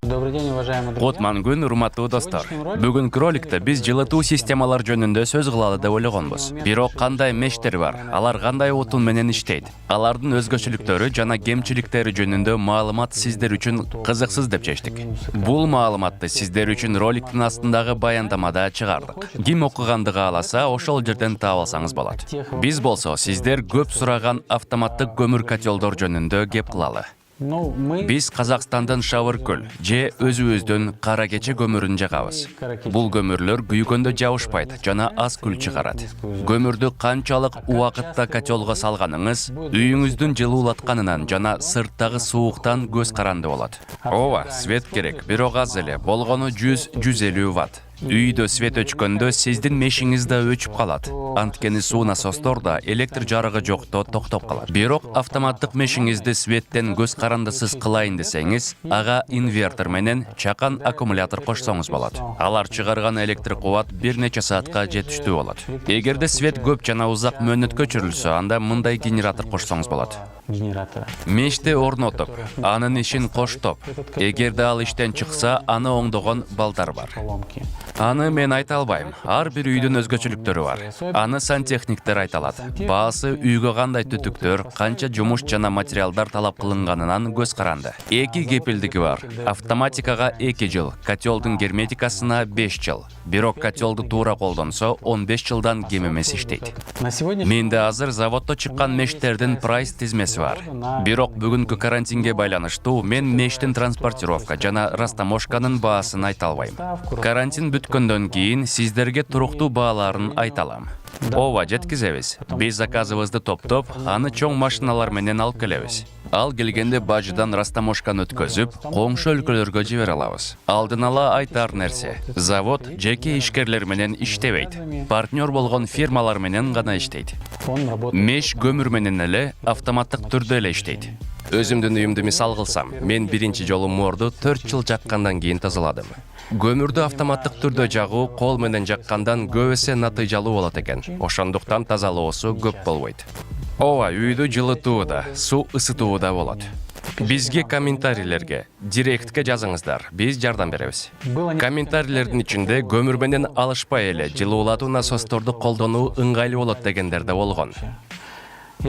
Добрый день, уважаемые друзья. Кутман күн, урматтуу достор. Бүгүнкү роликте биз жылытуу системалар жөнүндө сөз кылалы деп ойлогонбуз. Бирок кандай мештер бар? Алар кандай отун менен иштейт? Алардын өзгөчөлүктөрү жана кемчиликтери жөнүндө маалымат сиздер үчүн кызыксыз деп чечтик. Бул маалыматты сиздер үчүн роликтин астындагы баяндамада чыгардык. Ким окуганды кааласа, ошол жерден таап алсаңыз болот. Биз болсо сиздер көп сураган автоматтык көмүр котелдор жөнүндө кеп кылалы. Биз Казакстандын Шавыркөл же өзүбүздүн Кара Кече көмүрүн жагабыз. Бул көмүрлөр күйгөндө жабышпайт жана аз күл чыгарат. Көмүрдү канчалык убакытта котелго салганыңыз үйүңүздүн жылуулатканынан жана сырттагы сууктан көз каранды болот. Ооба, свет керек, бирок аз эле, болгону 100-150 ватт. Үйдө свет өчкөндө сиздин мешиңиз да өчүп калат. Анткени суу насостор да электр жарыгы жокто токтоп калат. Бирок автоматтык мешиңизди светтен көз карандысыз кылайын десеңиз, ага инвертор менен чакан аккумулятор кошсоңуз болот. Алар чыгарган электр кубат бир нече саатка жетиштүү болот. Эгерде свет көп жана узак мөөнөткө өчүрүлсө, анда мындай генератор кошсоңуз болот. Мешти орнотуп, анын ишин коштоп, эгерде ал иштен чыкса, аны оңдогон балдар бар. Аны мен айта албайм. Ар бир үйдүн өзгөчөлүктөрү бар. Аны сантехниктер айта алат. Баасы үйгө кандай түтүктөр, канча жумуш жана материалдар талап кылынганынан көз каранды. Эки кепилдиги бар. Автоматикага 2 жыл, котелдун герметикасына 5 жыл. Бирок котелду туура колдонсо 15 жылдан кем эмес иштейт. Менде азыр заводдо чыккан мештердин прайс тизмеси бар. Бирок бүгүнкү карантинге байланыштуу мен мештин транспортировка жана растаможканын баасын айта албайм. Карантин бүткөндөн кийин сиздерге туруктуу бааларын айта алам. Ооба, жеткизебиз. Биз заказыбызды топтоп, аны чоң машиналар менен алып келебиз. Ал келгенде бажыдан растаможканы өткөзүп, коңшу өлкөлөргө жибере алабыз. Алдын ала айтар нерсе: завод жеке ишкерлер менен иштебейт. Партнер болгон фирмалар менен гана иштейт. Меш көмүр менен эле автоматтык түрдө эле иштейт. Өзүмдүн үйүмдү мисал кылсам, мен биринчи жолу морду 4 жыл жаккандан кийин тазаладым. Көмүрдү автоматтык түрдө жагуу кол менен жаккандан көп эсе натыйжалуу болот экен. Ошондуктан тазалоосу көп болбойт. Ооба, үйдү жылытуу да, суу ысытуу да болот. Бизге комментарийлерге, директке жазыңыздар, биз жардам беребиз. Комментарийлердин ичинде көмүр менен алышпай эле жылуулатуу насосторду колдонуу ыңгайлуу болот дегендер да болгон.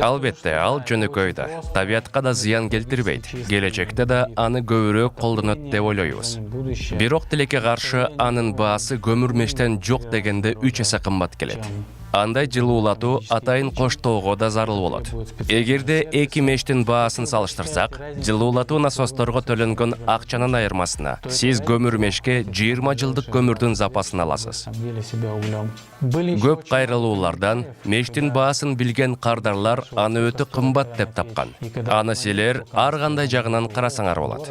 Албетте, ал жөнөкөй да, табиятка да зыян келтирбейт. Келечекте да аны көбүрөөк колдонот деп ойлойбуз. Бирок тилекке каршы анын баасы көмүр мештен жок дегенде 3 эсе кымбат келет. Андай жылуулатуу атайын коштоого да зарыл болот. Эгерде эки мештин баасын салыштырсак, жылуулатуу насосторго төлөнгөн акчанын айырмасына сиз көмүр мешке 20 жылдык көмүрдүн запасын аласыз. Көп кайрылуулардан мештин баасын билген кардарлар аны өтө кымбат деп тапкан. Аны силер ар кандай жагынан карасаңар болот.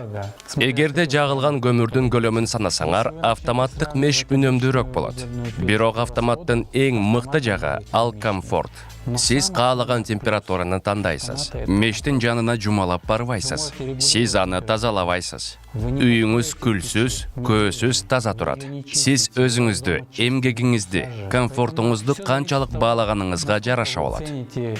Эгерде жагылган көмүрдүн көлөмүн санасаңар, автоматтык меш үнөмдүүрөөк болот. Бирок автоматтын эң мыкты жагы ал комфорт. Сиз каалаган температураны тандайсыз. Мештин жанына жумалап барбайсыз. Сиз аны тазалабайсыз. Үйүңүз күлсүз, көөсүз таза турат. Сиз өзүңүздү, эмгегиңизди, комфортуңузду канчалык баалаганыңызга жараша болот.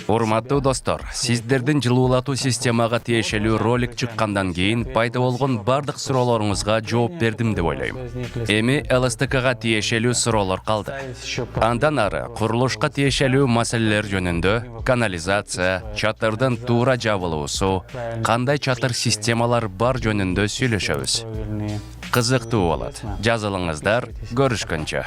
Урматтуу достор, сиздердин жылуулатуу системага тиешелүү ролик чыккандан кийин пайда болгон бардык суроолоруңузга жооп бердим деп ойлойм. Эми ЛСТКга тиешелүү суроолор калды. Андан ары курулушка тиешелүү маселелер жөнүндө, канализация, чатырдын туура жабылуусу, кандай чатыр системалар бар жөнүндө сүйлөшөбүз. Кызыктуу болот. Жазылыңыздар, көрүшкөнчө.